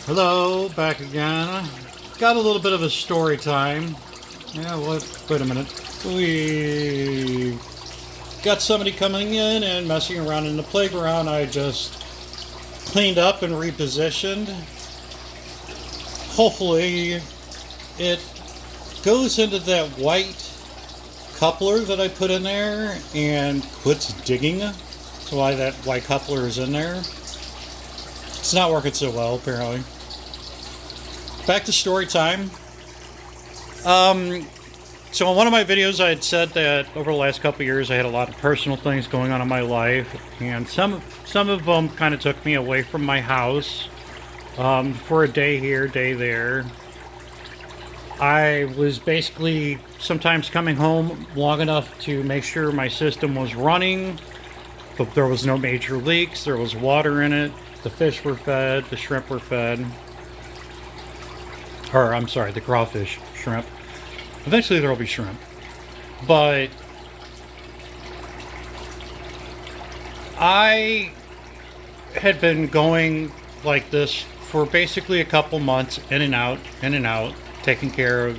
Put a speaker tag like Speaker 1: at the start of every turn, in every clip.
Speaker 1: Hello, back again. Got a little bit of a story time. Yeah, wait a minute. We got somebody coming in and messing around in the playground. I just cleaned up and repositioned. Hopefully it goes into that white coupler that I put in there and quits digging. That's why that white coupler is in there. It's not working so well, apparently. Back to story time. So in one of my videos I had said that over the last couple of years I had a lot of personal things going on in my life, and some of them kind of took me away from my house for a day here, day there. I was basically sometimes coming home long enough to make sure my system was running, but there was no major leaks, there was water in it, the fish were fed, the shrimp were fed. Or, I'm sorry, the crawfish, shrimp. Eventually there will be shrimp. But I had been going like this for basically a couple months, in and out, taking care of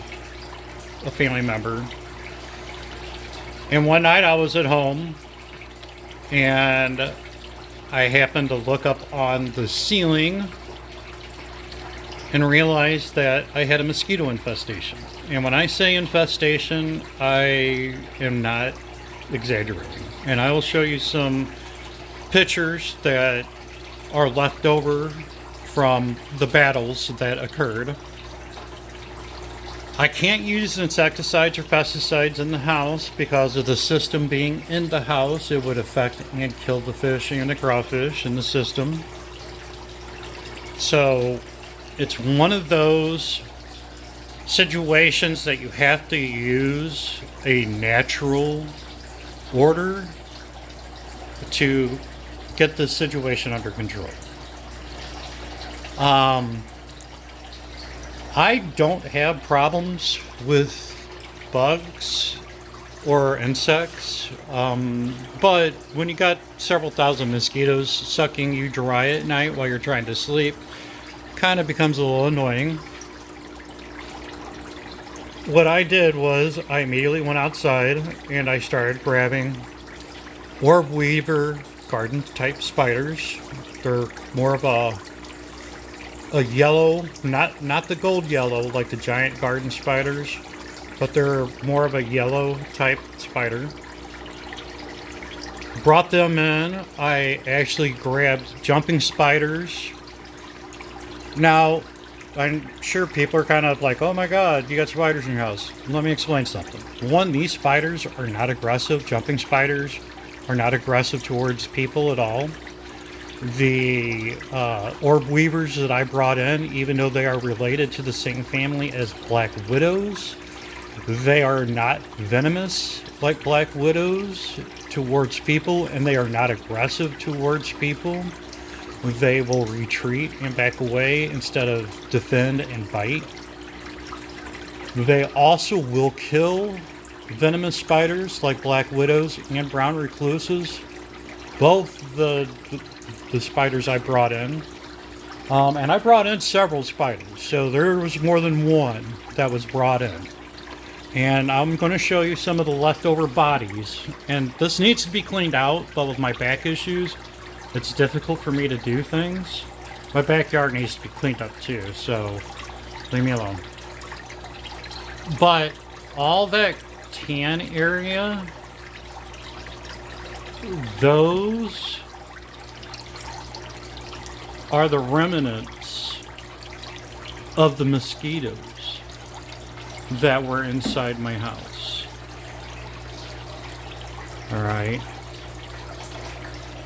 Speaker 1: a family member. And one night I was at home and I happened to look up on the ceiling and realized that I had a mosquito infestation. And when I say infestation, I am not exaggerating. And I will show you some pictures that are left over from the battles that occurred. I can't use insecticides or pesticides in the house because of the system being in the house. It would affect and kill the fish and the crawfish in the system. So it's one of those situations that you have to use a natural order to get the situation under control. I don't have problems with bugs or insects, but when you got several thousand mosquitoes sucking you dry at night while you're trying to sleep, kind of becomes a little annoying. What I did was I immediately went outside and I started grabbing orb weaver garden type spiders. They're more of a yellow, not the gold yellow like the giant garden spiders, but they're more of a yellow type spider. Brought them in. I actually grabbed jumping spiders. Now, I'm sure people are kind of like, oh my god, you got spiders in your house. Let me explain something. One, these spiders are not aggressive. Jumping spiders are not aggressive towards people at all. The orb weavers that I brought in, even though they are related to the same family as black widows, they are not venomous like black widows towards people, and they are not aggressive towards people. They will retreat and back away instead of defend and bite. They also will kill venomous spiders like black widows and brown recluses. Both the spiders I brought in. And I brought in several spiders, so there was more than one that was brought in. And I'm going to show you some of the leftover bodies. And this needs to be cleaned out, but with my back issues, it's difficult for me to do things. My backyard needs to be cleaned up too, so leave me alone. But all that tan area, those are the remnants of the mosquitoes that were inside my house. Alright.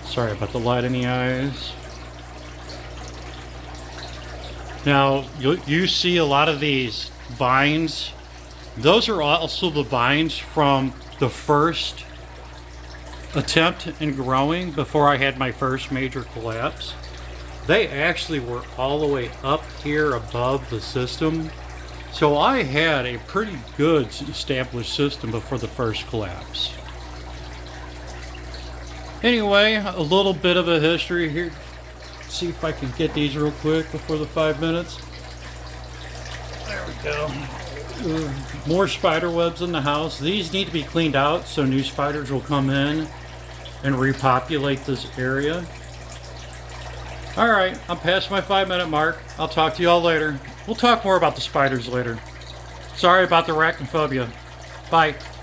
Speaker 1: Sorry about the light in the eyes. Now, you see a lot of these vines. Those are also the vines from the first attempt in growing before I had my first major collapse. They actually were all the way up here above the system. So I had a pretty good established system before the first collapse. Anyway, a little bit of a history here. see if I can get these real quick before the 5 minutes. There we go. More spider webs in the house. These need to be cleaned out so new spiders will come in and repopulate this area. Alright, I'm past my 5-minute mark. I'll talk to you all later. We'll talk more about the spiders later. Sorry about the arachnophobia. Bye.